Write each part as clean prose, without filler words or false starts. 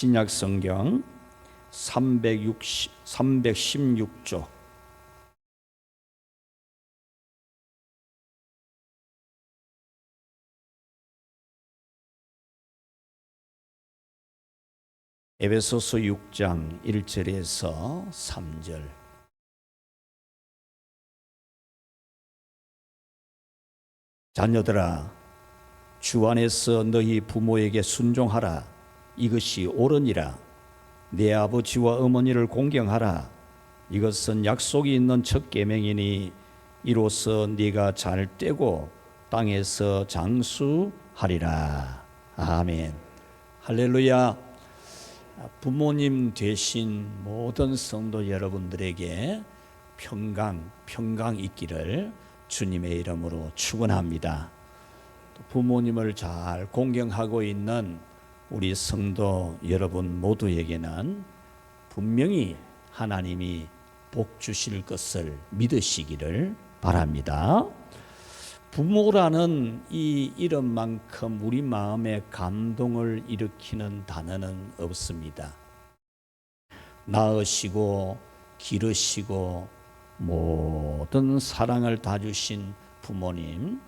신약 성경 316조 에베소서 6장 1절에서 3절. 자녀들아, 주 안에서 너희 부모에게 순종하라. 이것이 옳으니라. 내 아버지와 어머니를 공경하라. 이것은 약속이 있는 첫 계명이니 이로써 네가 잘 떼고 땅에서 장수하리라. 아멘. 할렐루야. 부모님 되신 모든 성도 여러분들에게 평강 있기를 주님의 이름으로 축원합니다. 부모님을 잘 공경하고 있는 우리 성도 여러분 모두에게는 분명히 하나님이 복 주실 것을 믿으시기를 바랍니다. 부모라는 이 이름만큼 우리 마음에 감동을 일으키는 단어는 없습니다. 낳으시고 기르시고 모든 사랑을 다 주신 부모님,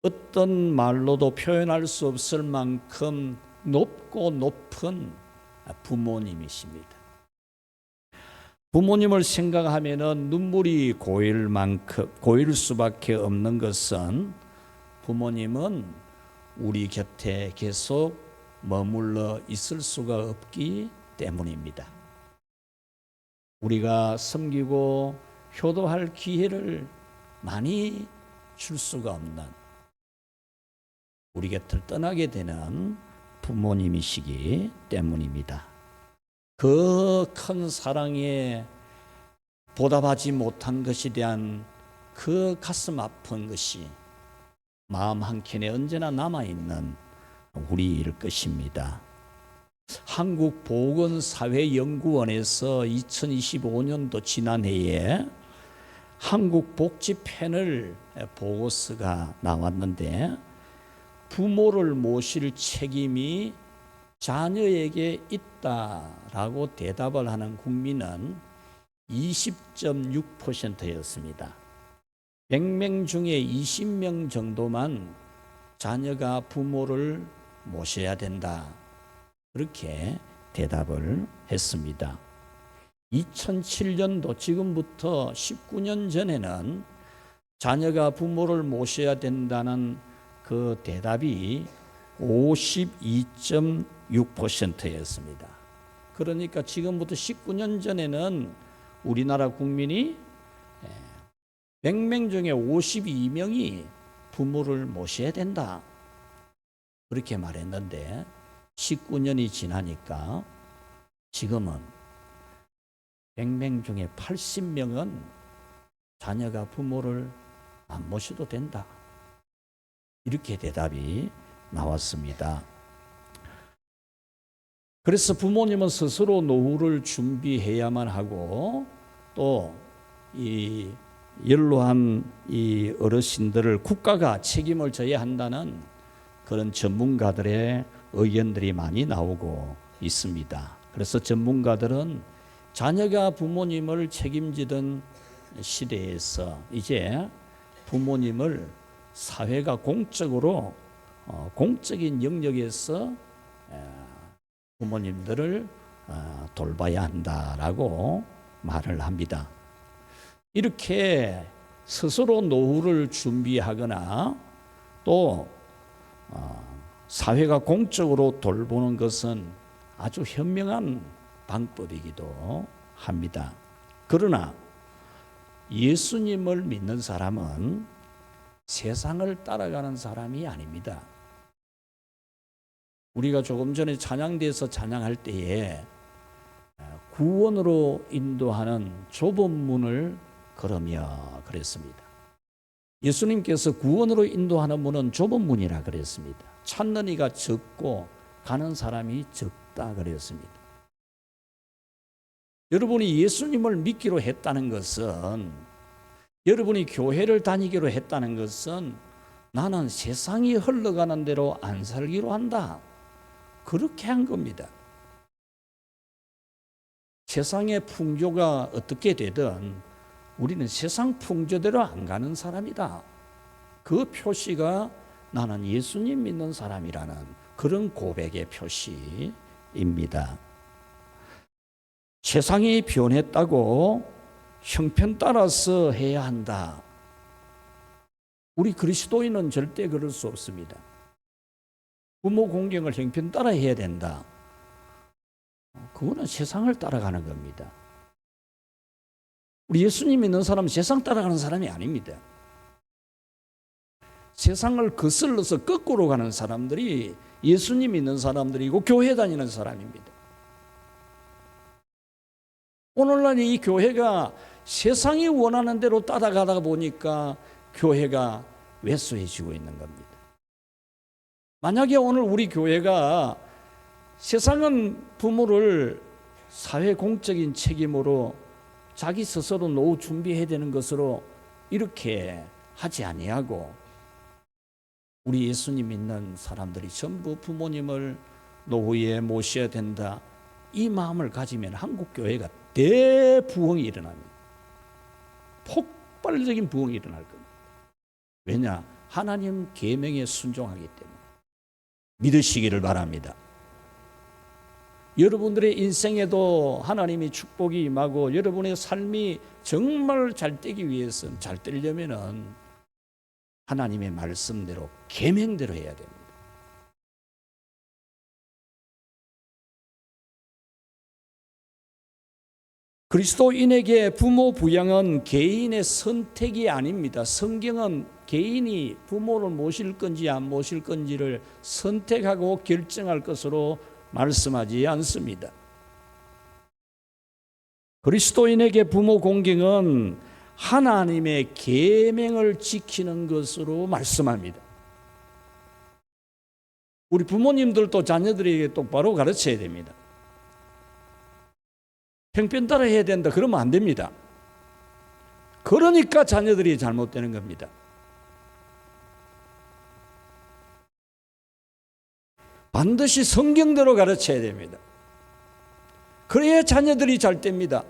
어떤 말로도 표현할 수 없을 만큼 높고 높은 부모님이십니다. 부모님을 생각하면은 눈물이 고일 수밖에 없는 것은 부모님은 우리 곁에 계속 머물러 있을 수가 없기 때문입니다. 우리가 섬기고 효도할 기회를 많이 줄 수가 없는 우리 곁을 떠나게 되는 부모님이시기 때문입니다. 그 큰 사랑에 보답하지 못한 것에 대한 그 가슴 아픈 것이 마음 한켠에 언제나 남아있는 우리일 것입니다. 한국보건사회연구원에서 2025년도 지난해에 한국복지패널 보고서가 나왔는데, 부모를 모실 책임이 자녀에게 있다라고 대답을 하는 국민은 20.6%였습니다. 100명 중에 20명 정도만 자녀가 부모를 모셔야 된다, 그렇게 대답을 했습니다. 2007년도 지금부터 19년 전에는 자녀가 부모를 모셔야 된다는 그 대답이 52.6%였습니다. 그러니까 지금부터 19년 전에는 우리나라 국민이 100명 중에 52명이 부모를 모셔야 된다, 그렇게 말했는데 19년이 지나니까 지금은 100명 중에 80명은 자녀가 부모를 안 모셔도 된다, 이렇게 대답이 나왔습니다. 그래서 부모님은 스스로 노후를 준비해야만 하고, 또 이 연로한 이 어르신들을 국가가 책임을 져야 한다는 그런 전문가들의 의견들이 많이 나오고 있습니다. 그래서 전문가들은 자녀가 부모님을 책임지던 시대에서 이제 부모님을 사회가 공적으로 공적인 영역에서 부모님들을 돌봐야 한다라고 말을 합니다. 이렇게 스스로 노후를 준비하거나 또 사회가 공적으로 돌보는 것은 아주 현명한 방법이기도 합니다. 그러나 예수님을 믿는 사람은 세상을 따라가는 사람이 아닙니다. 우리가 조금 전에 찬양대에서 찬양할 때에 구원으로 인도하는 좁은 문을 걸으며 그랬습니다. 예수님께서 구원으로 인도하는 문은 좁은 문이라 그랬습니다. 찾는 이가 적고 가는 사람이 적다 그랬습니다. 여러분이 예수님을 믿기로 했다는 것은, 여러분이 교회를 다니기로 했다는 것은 나는 세상이 흘러가는 대로 안 살기로 한다, 그렇게 한 겁니다. 세상의 풍조가 어떻게 되든 우리는 세상 풍조대로 안 가는 사람이다. 그 표시가 나는 예수님 믿는 사람이라는 그런 고백의 표시입니다. 세상이 변했다고 형편 따라서 해야 한다. 우리 그리스도인은 절대 그럴 수 없습니다. 부모 공경을 형편 따라 해야 된다. 그거는 세상을 따라가는 겁니다. 우리 예수님 믿는 사람은 세상 따라가는 사람이 아닙니다. 세상을 거슬러서 거꾸로 가는 사람들이 예수님 믿는 사람들이고 교회 다니는 사람입니다. 오늘날 이 교회가 세상이 원하는 대로 따라가다 보니까 교회가 왜소해지고 있는 겁니다. 만약에 오늘 우리 교회가 세상은 부모를 사회 공적인 책임으로 자기 스스로 노후 준비해야 되는 것으로 이렇게 하지 아니하고 우리 예수님 믿는 사람들이 전부 부모님을 노후에 모셔야 된다. 이 마음을 가지면 한국 교회가 대부흥이 일어납니다. 폭발적인 부흥이 일어날 겁니다. 왜냐? 하나님 계명에 순종하기 때문에. 믿으시기를 바랍니다. 여러분들의 인생에도 하나님이 축복이 임하고 여러분의 삶이 정말 잘 되기 위해서 잘 되려면은 하나님의 말씀대로 계명대로 해야 됩니다. 그리스도인에게 부모 부양은 개인의 선택이 아닙니다. 성경은 개인이 부모를 모실 건지 안 모실 건지를 선택하고 결정할 것으로 말씀하지 않습니다. 그리스도인에게 부모 공경은 하나님의 계명을 지키는 것으로 말씀합니다. 우리 부모님들도 자녀들에게 똑바로 가르쳐야 됩니다. 형편 따라 해야 된다 그러면 안 됩니다. 그러니까 자녀들이 잘못되는 겁니다. 반드시 성경대로 가르쳐야 됩니다. 그래야 자녀들이 잘 됩니다.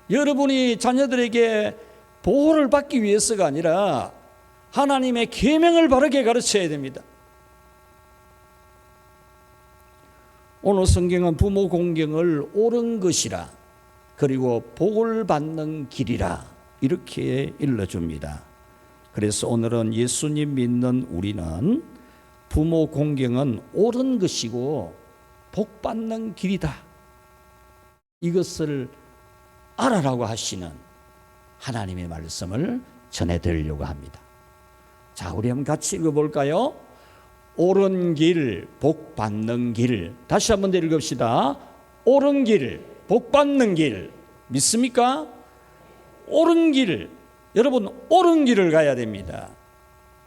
여러분이 자녀들에게 보호를 받기 위해서가 아니라 하나님의 계명을 바르게 가르쳐야 됩니다. 오늘 성경은 부모 공경을 옳은 것이라 그리고 복을 받는 길이라 이렇게 일러줍니다. 그래서 오늘은 예수님 믿는 우리는 부모 공경은 옳은 것이고 복 받는 길이다. 이것을 알아라고 하시는 하나님의 말씀을 전해드리려고 합니다. 자, 우리 한번 같이 읽어볼까요? 옳은 길, 복 받는 길. 다시 한번 읽읍시다. 옳은 길, 복 받는 길. 믿습니까? 옳은 길. 여러분, 옳은 길을 가야 됩니다.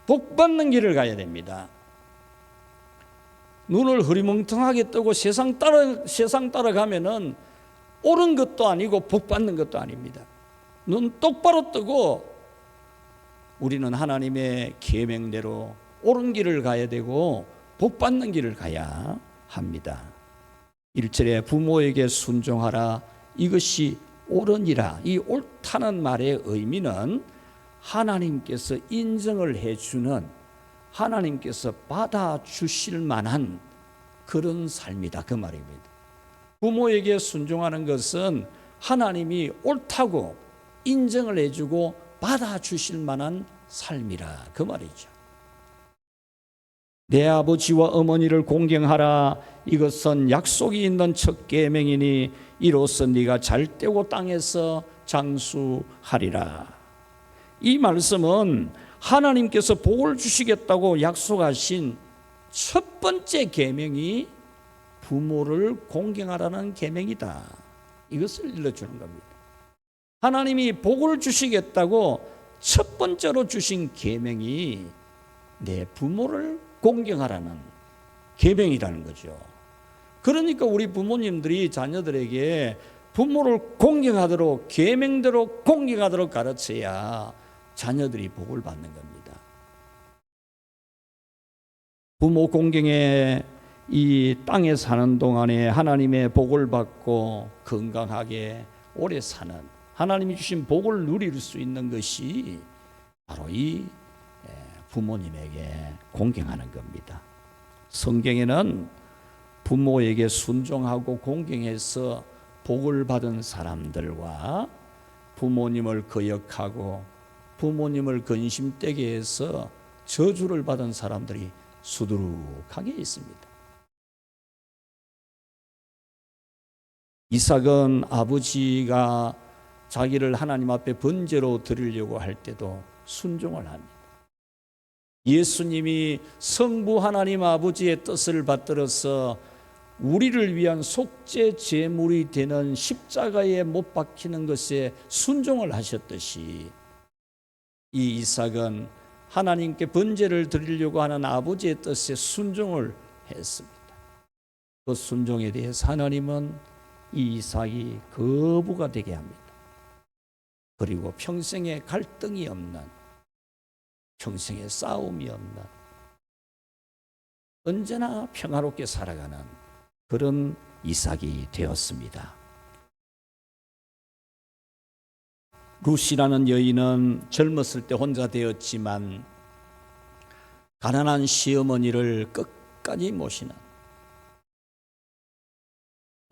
복 받는 길을 가야 됩니다. 눈을 흐리멍텅하게 뜨고 세상 따라가면은 옳은 것도 아니고 복 받는 것도 아닙니다. 눈 똑바로 뜨고 우리는 하나님의 계명대로 옳은 길을 가야 되고 복 받는 길을 가야 합니다. 1절에 부모에게 순종하라. 이것이 옳으니라. 이 옳다는 말의 의미는 하나님께서 인정을 해주는, 하나님께서 받아주실 만한 그런 삶이다, 그 말입니다. 부모에게 순종하는 것은 하나님이 옳다고 인정을 해주고 받아주실 만한 삶이라, 그 말이죠. 내 아버지와 어머니를 공경하라. 이것은 약속이 있는 첫 계명이니 이로써 네가 잘되고 땅에서 장수하리라. 이 말씀은 하나님께서 복을 주시겠다고 약속하신 첫 번째 계명이 부모를 공경하라는 계명이다. 이것을 일러주는 겁니다. 하나님이 복을 주시겠다고 첫 번째로 주신 계명이 내 부모를 공경하라는 계명이라는 거죠. 그러니까 우리 부모님들이 자녀들에게 부모를 공경하도록, 계명대로 공경하도록 가르쳐야 자녀들이 복을 받는 겁니다. 부모 공경의 이 땅에 사는 동안에 하나님의 복을 받고 건강하게 오래 사는, 하나님이 주신 복을 누릴 수 있는 것이 바로 이 부모님에게 공경하는 겁니다. 성경에는 부모에게 순종하고 공경해서 복을 받은 사람들과 부모님을 거역하고 부모님을 근심되게 해서 저주를 받은 사람들이 수두룩하게 있습니다. 이삭은 아버지가 자기를 하나님 앞에 번제로 드리려고 할 때도 순종을 합니다. 예수님이 성부 하나님 아버지의 뜻을 받들어서 우리를 위한 속죄 제물이 되는 십자가에 못 박히는 것에 순종을 하셨듯이 이 이삭은 하나님께 번제를 드리려고 하는 아버지의 뜻에 순종을 했습니다. 그 순종에 대해서 하나님은 이 이삭이 거부가 되게 합니다. 그리고 평생에 갈등이 없는, 평생에 싸움이 없는, 언제나 평화롭게 살아가는 그런 이삭이 되었습니다. 룻이라는 여인은 젊었을 때 혼자 되었지만 가난한 시어머니를 끝까지 모시는,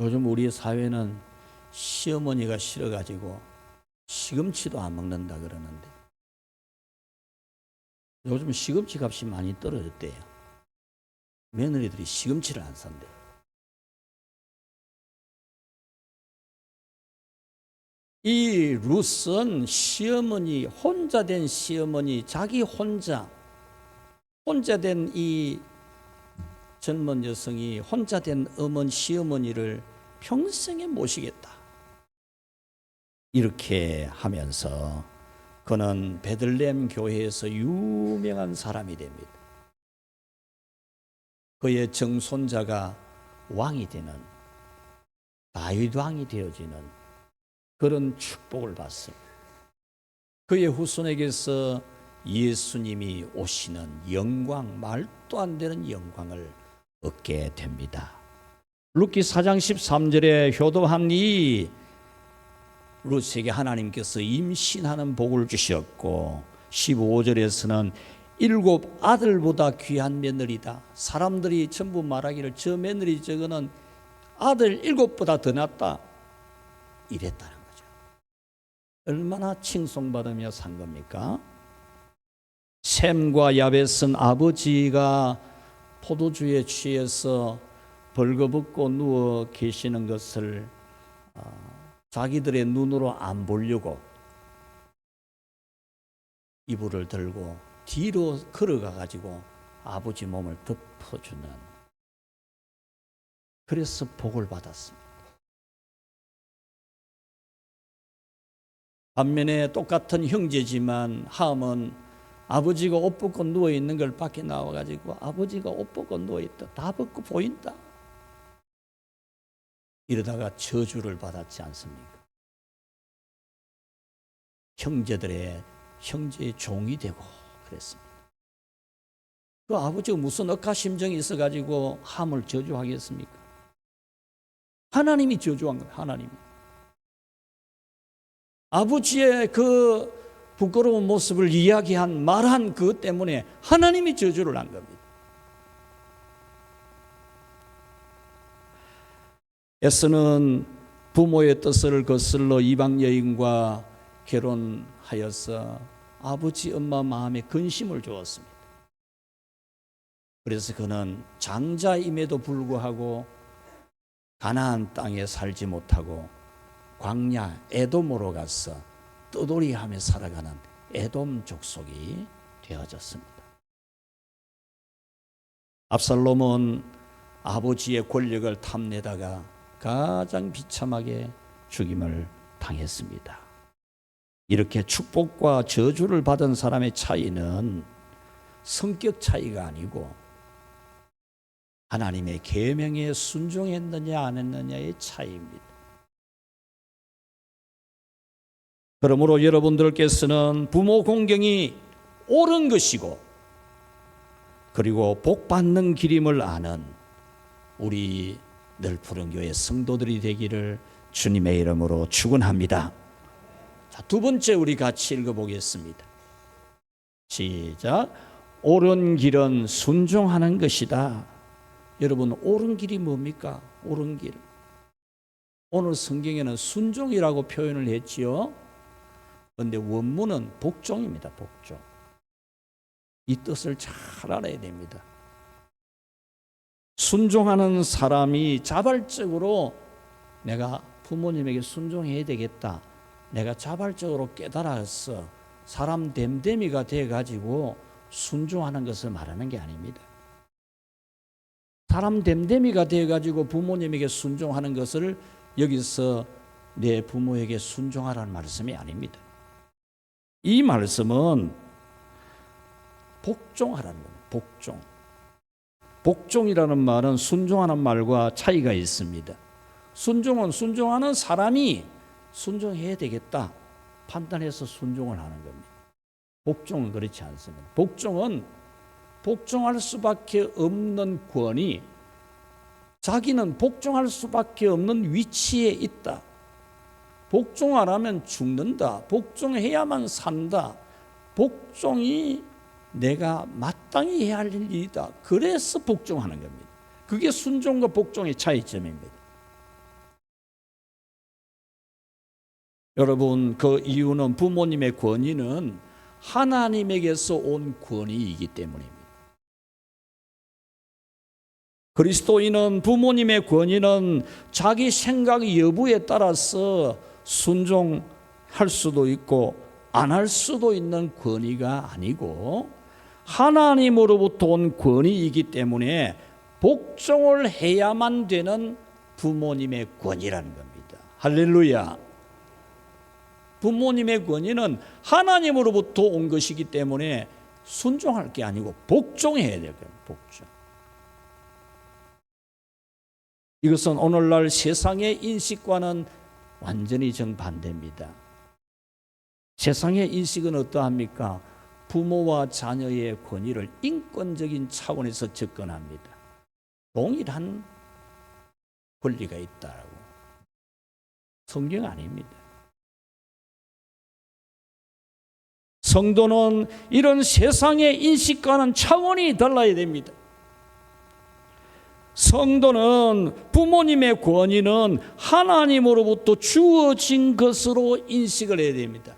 요즘 우리 사회는 시어머니가 싫어가지고 시금치도 안 먹는다 그러는데 요즘 시금치 값이 많이 떨어졌대요. 며느리들이 시금치를 안 산대요. 이 룻은 시어머니, 혼자 된 시어머니, 자기 혼자 된 이 젊은 여성이 혼자 된 시어머니를 평생에 모시겠다, 이렇게 하면서 그는 베들레헴 교회에서 유명한 사람이 됩니다. 그의 정손자가 왕이 되는, 다윗 왕이 되어지는 그런 축복을 받습니다. 그의 후손에게서 예수님이 오시는 영광, 말도 안 되는 영광을 얻게 됩니다. 룻기 4장 13절에 효도한 이 룻에게 하나님께서 임신하는 복을 주셨고 15절에서는 7 아들보다 귀한 며느리다. 사람들이 전부 말하기를 저 며느리 저거는 아들 7보다 더 낫다, 이랬다는 거죠. 얼마나 칭송받으며 산 겁니까? 셈과 야벳은 아버지가 포도주에 취해서 벌거벗고 누워 계시는 것을 자기들의 눈으로 안 보려고 이불을 들고 뒤로 걸어가 가지고 아버지 몸을 덮어주는, 그래서 복을 받았습니다. 반면에 똑같은 형제지만 함은 아버지가 옷 벗고 누워있는 걸 밖에 나와가지고 아버지가 옷 벗고 누워있다, 다 벗고 보인다, 이러다가 저주를 받았지 않습니까? 형제의 종이 되고 그랬습니다. 그 아버지가 무슨 억하심정이 있어가지고 함을 저주하겠습니까? 하나님이 저주한 거예요. 하나님이. 아버지의 그 부끄러운 모습을 이야기한, 말한 그것 때문에 하나님이 저주를 한 겁니다. 에서는 부모의 뜻을 거슬러 이방 여인과 결혼하여서 아버지 엄마 마음에 근심을 주었습니다. 그래서 그는 장자임에도 불구하고 가나안 땅에 살지 못하고 광야 에돔으로 가서 떠돌이하며 살아가는 에돔 족속이 되어졌습니다. 압살롬은 아버지의 권력을 탐내다가 가장 비참하게 죽임을 당했습니다. 이렇게 축복과 저주를 받은 사람의 차이는 성격 차이가 아니고 하나님의 계명에 순종했느냐 안 했느냐의 차이입니다. 그러므로 여러분들께서는 부모 공경이 옳은 것이고 그리고 복 받는 길임을 아는 우리 늘푸른 교회 성도들이 되기를 주님의 이름으로 축원합니다. 자, 두 번째 우리 같이 읽어보겠습니다. 시작. 옳은 길은 순종하는 것이다. 여러분, 옳은 길이 뭡니까? 옳은 길. 오늘 성경에는 순종이라고 표현을 했지요. 그런데 원문은 복종입니다. 복종. 이 뜻을 잘 알아야 됩니다. 순종하는 사람이 자발적으로 내가 부모님에게 순종해야 되겠다, 내가 자발적으로 깨달아서 사람 됨됨이가 돼가지고 순종하는 것을 말하는 게 아닙니다. 사람 됨됨이가 돼가지고 부모님에게 순종하는 것을 여기서 내 부모에게 순종하라는 말씀이 아닙니다. 이 말씀은 복종하라는 겁니다. 복종. 복종이라는 말은 순종하는 말과 차이가 있습니다. 순종은 순종하는 사람이 순종해야 되겠다 판단해서 순종을 하는 겁니다. 복종은 그렇지 않습니다. 복종은 복종할 수밖에 없는 권위, 자기는 복종할 수밖에 없는 위치에 있다. 복종 안 하면 죽는다. 복종해야만 산다. 복종이 내가 마땅히 해야 할 일이다. 그래서 복종하는 겁니다. 그게 순종과 복종의 차이점입니다. 여러분, 그 이유는 부모님의 권위는 하나님에게서 온 권위이기 때문입니다. 그리스도인은 부모님의 권위는 자기 생각 여부에 따라서 순종할 수도 있고 안 할 수도 있는 권위가 아니고 하나님으로부터 온 권위이기 때문에 복종을 해야만 되는 부모님의 권위라는 겁니다. 할렐루야. 부모님의 권위는 하나님으로부터 온 것이기 때문에 순종할 게 아니고 복종해야 될 거예요. 복종. 이것은 오늘날 세상의 인식과는 완전히 정반대입니다. 세상의 인식은 어떠합니까? 부모와 자녀의 권위를 인권적인 차원에서 접근합니다. 동일한 권리가 있다고. 성경 아닙니다. 성도는 이런 세상의 인식과는 차원이 달라야 됩니다. 성도는 부모님의 권위는 하나님으로부터 주어진 것으로 인식을 해야 됩니다.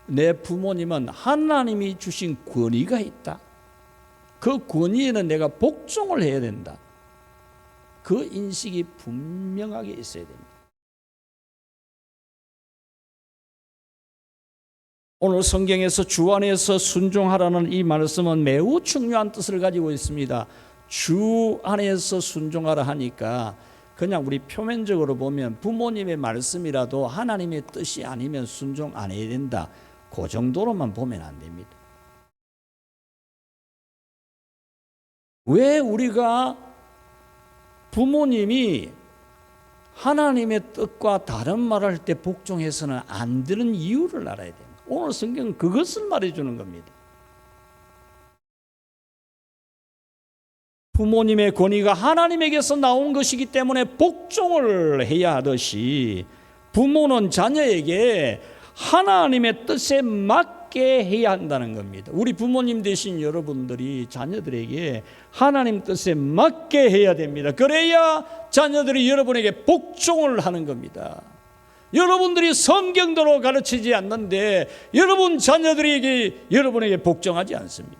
내 부모님은 하나님이 주신 권위가 있다. 그 권위에는 내가 복종을 해야 된다. 그 인식이 분명하게 있어야 됩니다. 오늘 성경에서 주 안에서 순종하라는 이 말씀은 매우 중요한 뜻을 가지고 있습니다. 주 안에서 순종하라 하니까 그냥 우리 표면적으로 보면 부모님의 말씀이라도 하나님의 뜻이 아니면 순종 안 해야 된다. 그 정도로만 보면 안 됩니다. 왜 우리가 부모님이 하나님의 뜻과 다른 말을 할 때 복종해서는 안 되는 이유를 알아야 됩니다. 오늘 성경은 그것을 말해주는 겁니다. 부모님의 권위가 하나님에게서 나온 것이기 때문에 복종을 해야 하듯이 부모는 자녀에게 하나님의 뜻에 맞게 해야 한다는 겁니다. 우리 부모님 되신 여러분들이 자녀들에게 하나님 뜻에 맞게 해야 됩니다. 그래야 자녀들이 여러분에게 복종을 하는 겁니다. 여러분들이 성경대로 가르치지 않는데 여러분 자녀들에게 여러분에게 복종하지 않습니다.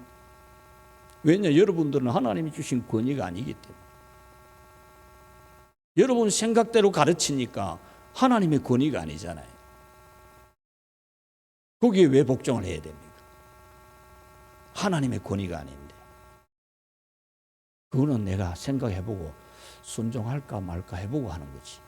왜냐? 여러분들은 하나님이 주신 권위가 아니기 때문에. 여러분 생각대로 가르치니까 하나님의 권위가 아니잖아요. 거기에 왜 복종을 해야 됩니까? 하나님의 권위가 아닌데. 그거는 내가 생각해보고 순종할까 말까 해보고 하는 거지.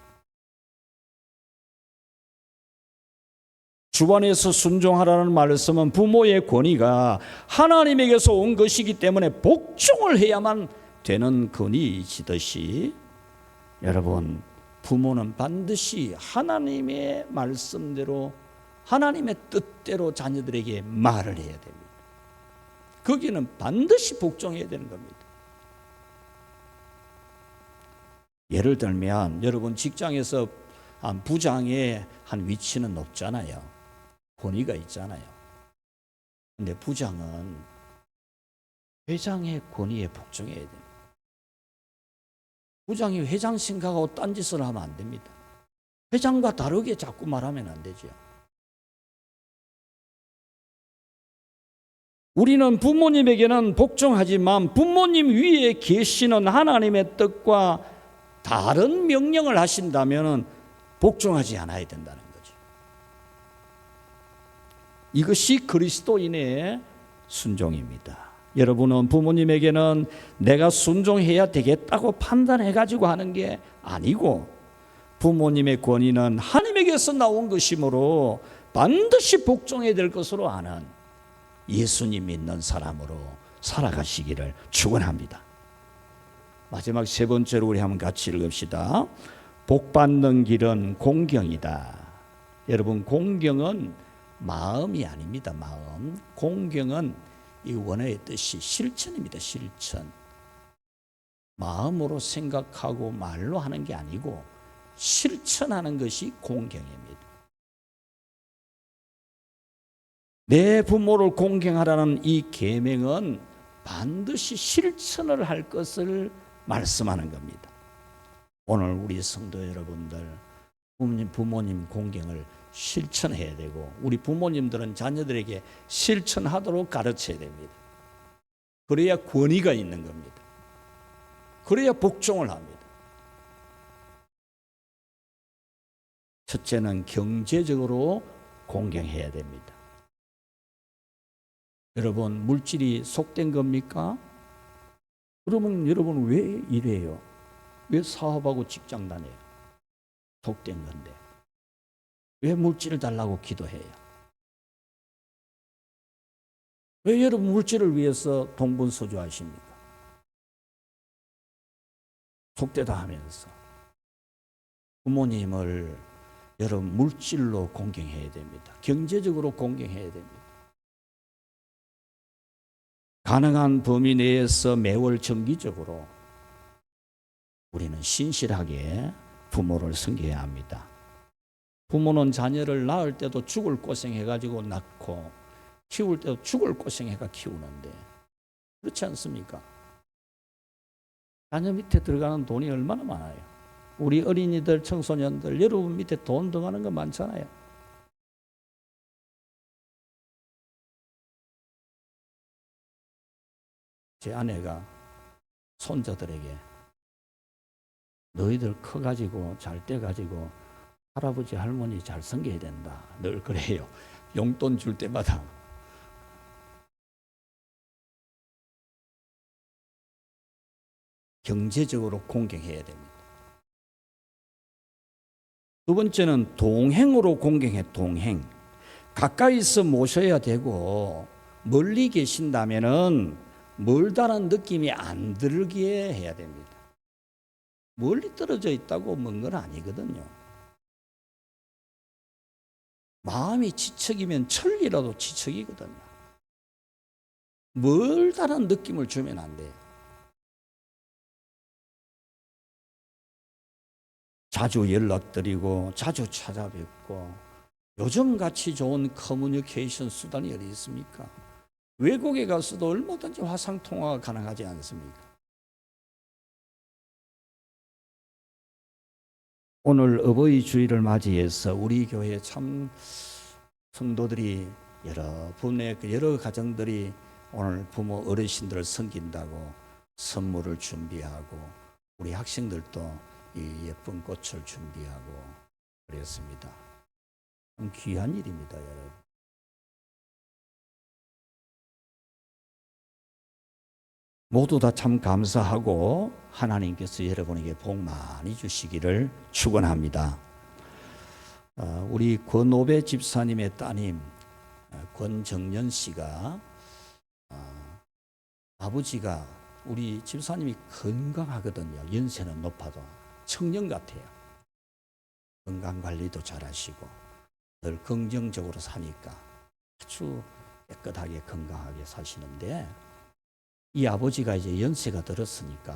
주 안에서 순종하라는 말씀은 부모의 권위가 하나님에게서 온 것이기 때문에 복종을 해야만 되는 권위이시듯이 여러분 부모는 반드시 하나님의 말씀대로 하나님의 뜻대로 자녀들에게 말을 해야 됩니다. 거기는 반드시 복종해야 되는 겁니다. 예를 들면 여러분 직장에서 한 부장의 한 위치는 높잖아요. 권위가 있잖아요. 근데 부장은 회장의 권위에 복종해야 됩니다. 부장이 회장 생각하고 딴짓을 하면 안 됩니다. 회장과 다르게 자꾸 말하면 안 되죠. 우리는 부모님에게는 복종하지만 부모님 위에 계시는 하나님의 뜻과 다른 명령을 하신다면 복종하지 않아야 된다는 거죠. 이것이 그리스도인의 순종입니다. 여러분은 부모님에게는 내가 순종해야 되겠다고 판단해가지고 하는 게 아니고 부모님의 권위는 하나님에게서 나온 것이므로 반드시 복종해야 될 것으로 아는 예수님 믿는 사람으로 살아가시기를 축원합니다. 마지막 세 번째로 우리 한번 같이 읽읍시다. 복받는 길은 공경이다. 여러분, 공경은 마음이 아닙니다. 마음. 공경은 이 원어의 뜻이 실천입니다. 실천. 마음으로 생각하고 말로 하는 게 아니고 실천하는 것이 공경입니다. 내 부모를 공경하라는 이 계명은 반드시 실천을 할 것을 말씀하는 겁니다. 오늘 우리 성도 여러분들 부모님 공경을 실천해야 되고 우리 부모님들은 자녀들에게 실천하도록 가르쳐야 됩니다. 그래야 권위가 있는 겁니다. 그래야 복종을 합니다. 첫째는 경제적으로 공경해야 됩니다. 여러분, 물질이 속된 겁니까? 그러면 여러분 왜 이래요? 왜 사업하고 직장 다녀요? 속된 건데. 왜 물질을 달라고 기도해요? 왜 여러분 물질을 위해서 동분서주하십니까? 속되다 하면서. 부모님을 여러분 물질로 공경해야 됩니다. 경제적으로 공경해야 됩니다. 가능한 범위 내에서 매월 정기적으로 우리는 신실하게 부모를 섬겨야 합니다. 부모는 자녀를 낳을 때도 죽을 고생해가지고 낳고 키울 때도 죽을 고생해가 키우는데 그렇지 않습니까? 자녀 밑에 들어가는 돈이 얼마나 많아요. 우리 어린이들, 청소년들 여러분 밑에 돈 들어가는 거 많잖아요. 제 아내가 손자들에게 너희들 커가지고 잘 돼가지고 할아버지 할머니 잘 섬겨야 된다 늘 그래요. 용돈 줄 때마다. 경제적으로 공경해야 됩니다. 두 번째는 동행으로 공경해. 동행. 가까이서 모셔야 되고 멀리 계신다면은 멀다는 느낌이 안 들게 해야 됩니다. 멀리 떨어져 있다고 먼 건 아니거든요. 마음이 지척이면 천리라도 지척이거든요. 멀다는 느낌을 주면 안 돼요. 자주 연락드리고 자주 찾아뵙고 요즘같이 좋은 커뮤니케이션 수단이 어디 있습니까? 외국에 가서도 얼마든지 화상통화가 가능하지 않습니까? 오늘 어버이 주일을 맞이해서 우리 교회 참 성도들이 여러분의 여러 가정들이 오늘 부모 어르신들을 섬긴다고 선물을 준비하고 우리 학생들도 이 예쁜 꽃을 준비하고 그랬습니다. 참 귀한 일입니다, 여러분. 모두 다 참 감사하고 하나님께서 여러분에게 복 많이 주시기를 축원합니다. 우리 권오배 집사님의 따님 권정년 씨가 아버지가 우리 집사님이 건강하거든요. 연세는 높아도 청년 같아요. 건강관리도 잘하시고 늘 긍정적으로 사니까 아주 깨끗하게 건강하게 사시는데 이 아버지가 이제 연세가 들었으니까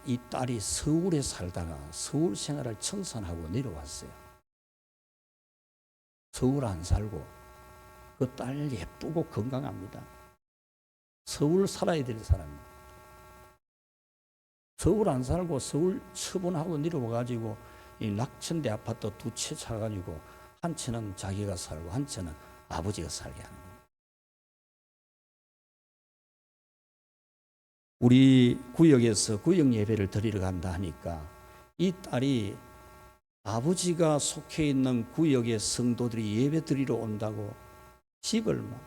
이 딸이 서울에 살다가 서울 생활을 청산하고 내려왔어요. 서울 안 살고 그 딸 예쁘고 건강합니다. 서울 살아야 될 사람입니다. 서울 안 살고 서울 처분하고 내려와가지고 이 낙천대 아파트 두 채 사가지고 한 채는 자기가 살고 한 채는 아버지가 살게 하는 거예요. 우리 구역에서 구역 예배를 드리러 간다 하니까 이 딸이 아버지가 속해 있는 구역의 성도들이 예배 드리러 온다고 집을 막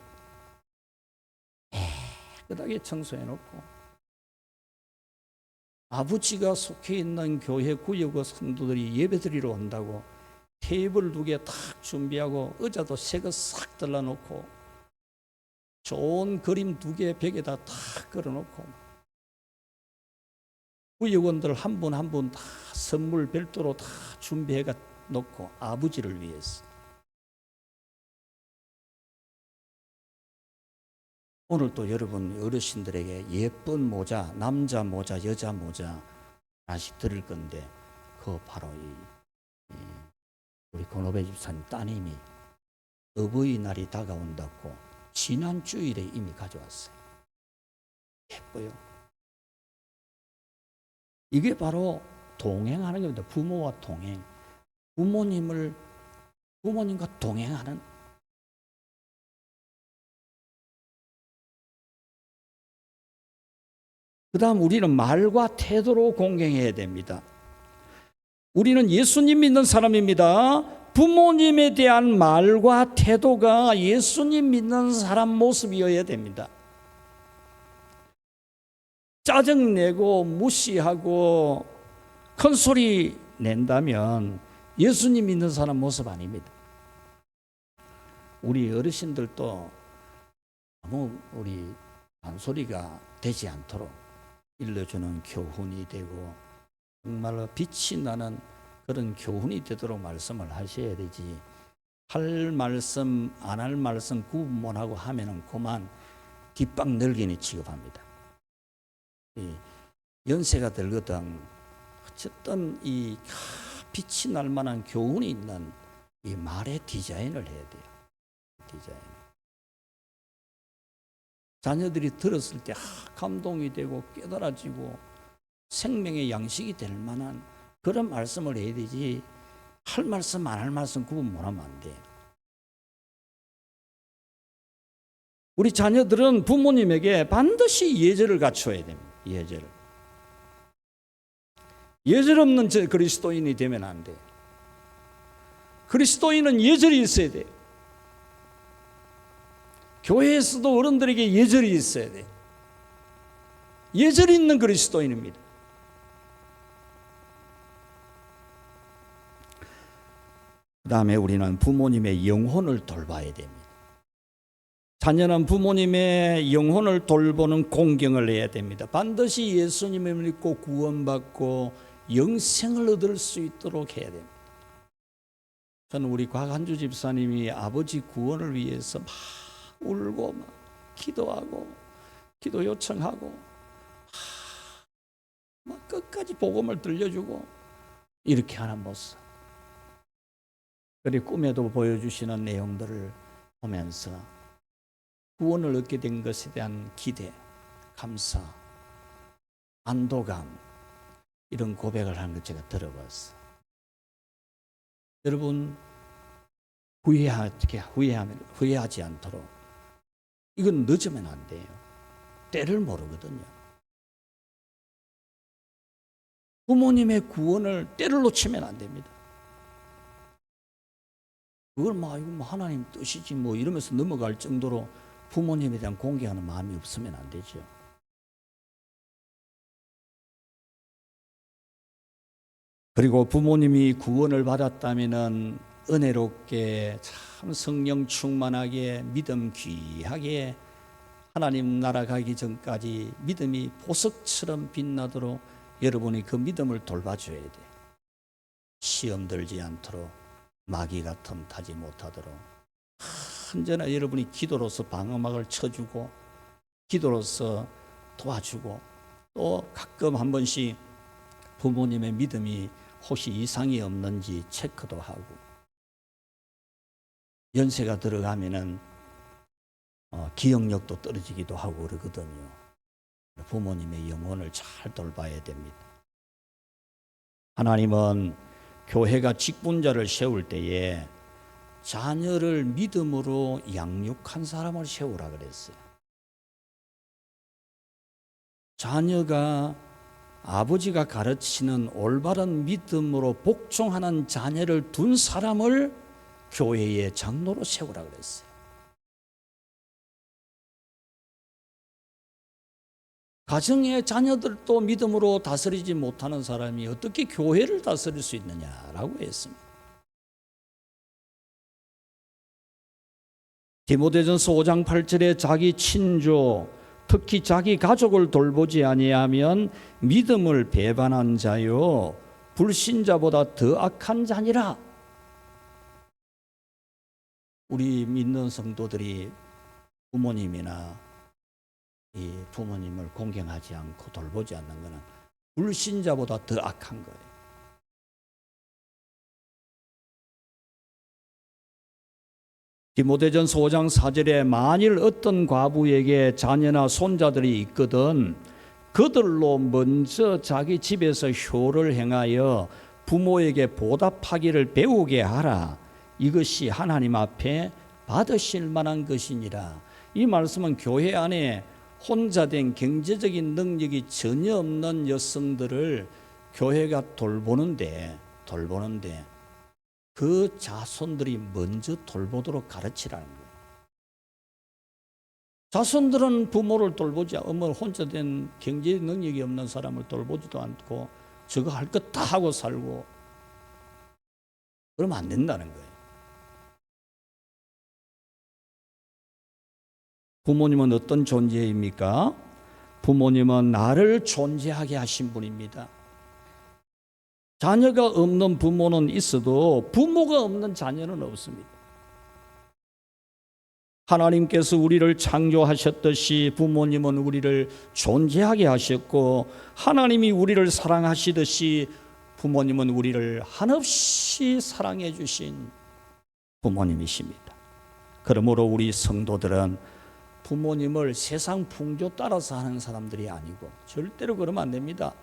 깨끗하게 청소해 놓고, 아버지가 속해 있는 교회 구역의 성도들이 예배 드리러 온다고 테이블 2개 탁 준비하고 의자도 새 거 싹 들러놓고 좋은 그림 2개 벽에다 탁 걸어놓고 구역원들 한 분 한 분 다 선물 별도로 다 준비해 놓고 아버지를 위해서. 오늘 또 여러분 어르신들에게 예쁜 모자, 남자 모자, 여자 모자 하나씩 드릴 건데, 그거 바로 우리 권오배 집사님 따님이 어버이날이 다가온다고 지난 주일에 이미 가져왔어요. 예뻐요. 이게 바로 동행하는 겁니다. 부모와 동행. 부모님과 동행하는. 그 다음 우리는 말과 태도로 공경해야 됩니다. 우리는 예수님 믿는 사람입니다. 부모님에 대한 말과 태도가 예수님 믿는 사람 모습이어야 됩니다. 짜증내고 무시하고 큰 소리 낸다면 예수님 믿는 사람 모습 아닙니다. 우리 어르신들도 너무 우리 잔소리가 되지 않도록 일러주는 교훈이 되고 정말로 빛이 나는 그런 교훈이 되도록 말씀을 하셔야 되지, 할 말씀 안 할 말씀 구분하고 하면은 그만 뒷방 늙은이 취급합니다. 연세가 들거든 어쨌든 이 빛이 날 만한 교훈이 있는 이 말의 디자인을 해야 돼요. 디자인. 자녀들이 들었을 때 감동이 되고 깨달아지고 생명의 양식이 될 만한 그런 말씀을 해야 되지, 할 말씀 안 할 말씀 구분 못하면 안 돼요. 우리 자녀들은 부모님에게 반드시 예절을 갖춰야 됩니다. 예절 없는 그리스도인이 되면 안 돼요. 그리스도인은 예절이 있어야 돼요. 교회에서도 어른들에게 예절이 있어야 돼요. 예절이 있는 그리스도인입니다. 그 다음에 우리는 부모님의 영혼을 돌봐야 됩니다. 자녀는 부모님의 영혼을 돌보는 공경을 해야 됩니다. 반드시 예수님을 믿고 구원받고 영생을 얻을 수 있도록 해야 됩니다. 저는 우리 곽한주 집사님이 아버지 구원을 위해서 막 울고 막 기도하고 기도 요청하고 막 끝까지 복음을 들려주고 이렇게 하는 모습, 그리고 꿈에도 보여주시는 내용들을 보면서 구원을 얻게 된 것에 대한 기대, 감사, 안도감, 이런 고백을 하는 걸 제가 들어봤어요. 여러분 후회하지 않도록, 이건 늦으면 안 돼요. 때를 모르거든요. 부모님의 구원을 때를 놓치면 안 됩니다. 그걸 이거 하나님 뜻이지 이러면서 넘어갈 정도로 부모님에 대한 공경하는 마음이 없으면 안 되죠. 그리고 부모님이 구원을 받았다면은 은혜롭게 참 성령 충만하게 믿음 귀하게 하나님 나라 가기 전까지 믿음이 보석처럼 빛나도록 여러분이 그 믿음을 돌봐줘야 돼요. 시험 들지 않도록, 마귀가 틈타지 못하도록 언제나 여러분이 기도로서 방어막을 쳐주고 기도로서 도와주고 또 가끔 한 번씩 부모님의 믿음이 혹시 이상이 없는지 체크도 하고, 연세가 들어가면은 기억력도 떨어지기도 하고 그러거든요. 부모님의 영혼을 잘 돌봐야 됩니다. 하나님은 교회가 직분자를 세울 때에 자녀를 믿음으로 양육한 사람을 세우라 그랬어요. 자녀가 아버지가 가르치는 올바른 믿음으로 복종하는 자녀를 둔 사람을 교회의 장로로 세우라 그랬어요. 가정의 자녀들도 믿음으로 다스리지 못하는 사람이 어떻게 교회를 다스릴 수 있느냐라고 했습니다. 디모데전서 5장 8절에 자기 친조, 특히 자기 가족을 돌보지 아니하면 믿음을 배반한 자요 불신자보다 더 악한 자니라. 우리 믿는 성도들이 부모님이나 이 부모님을 공경하지 않고 돌보지 않는 것은 불신자보다 더 악한 거예요. 디모데전서 5장 4절에 만일 어떤 과부에게 자녀나 손자들이 있거든 그들로 먼저 자기 집에서 효를 행하여 부모에게 보답하기를 배우게 하라. 이것이 하나님 앞에 받으실 만한 것이니라. 이 말씀은 교회 안에 혼자 된 경제적인 능력이 전혀 없는 여성들을 교회가 돌보는데 그 자손들이 먼저 돌보도록 가르치라는 거예요. 자손들은 부모를 돌보지 않으면 혼자 된 경제 능력이 없는 사람을 돌보지도 않고 저거 할 것 다 하고 살고 그러면 안 된다는 거예요. 부모님은 어떤 존재입니까? 부모님은 나를 존재하게 하신 분입니다. 자녀가 없는 부모는 있어도 부모가 없는 자녀는 없습니다. 하나님께서 우리를 창조하셨듯이 부모님은 우리를 존재하게 하셨고 하나님이 우리를 사랑하시듯이 부모님은 우리를 한없이 사랑해 주신 부모님이십니다. 그러므로 우리 성도들은 부모님을 세상 풍조 따라서 하는 사람들이 아니고 절대로 그러면 안 됩니다.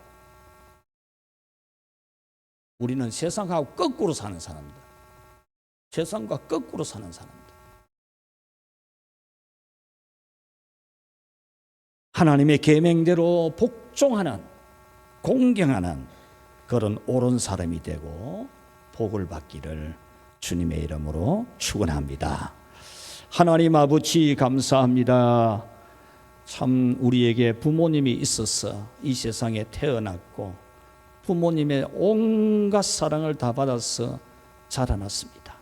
우리는 세상하고 거꾸로 사는 사람들, 세상과 거꾸로 사는 사람들. 하나님의 계명대로 복종하는, 공경하는 그런 옳은 사람이 되고 복을 받기를 주님의 이름으로 축원합니다. 하나님 아버지 감사합니다. 참 우리에게 부모님이 있어서 이 세상에 태어났고 부모님의 온갖 사랑을 다 받아서 자라났습니다.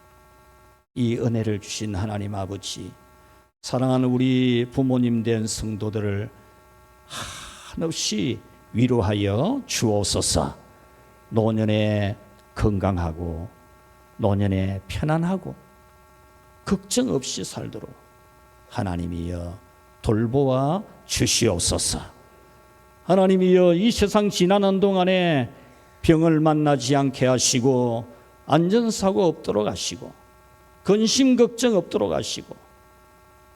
이 은혜를 주신 하나님 아버지, 사랑하는 우리 부모님 된 성도들을 한없이 위로하여 주옵소서. 노년에 건강하고 노년에 편안하고 걱정 없이 살도록 하나님이여 돌보아 주시옵소서. 하나님이여 이 세상 지나는 동안에 병을 만나지 않게 하시고 안전사고 없도록 하시고 근심 걱정 없도록 하시고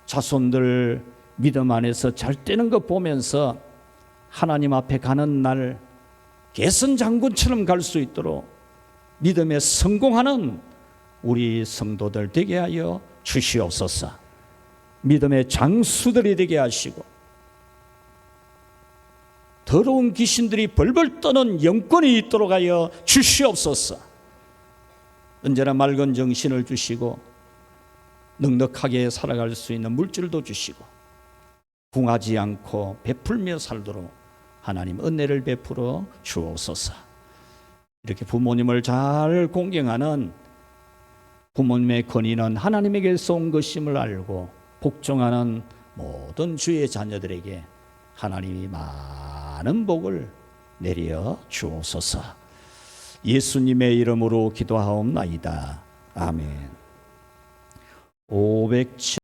자손들 믿음 안에서 잘 되는 것 보면서 하나님 앞에 가는 날 개선 장군처럼 갈 수 있도록 믿음에 성공하는 우리 성도들 되게 하여 주시옵소서. 믿음의 장수들이 되게 하시고 더러운 귀신들이 벌벌 떠는 영권이 있도록 하여 주시옵소서. 언제나 맑은 정신을 주시고 넉넉하게 살아갈 수 있는 물질도 주시고 궁하지 않고 베풀며 살도록 하나님 은혜를 베풀어 주옵소서. 이렇게 부모님을 잘 공경하는 부모님의 권위는 하나님에게서 온 것임을 알고 복종하는 모든 주의 자녀들에게 하나님이 많은 복을 내려 주옵소서. 예수님의 이름으로 기도하옵나이다. 아멘. 507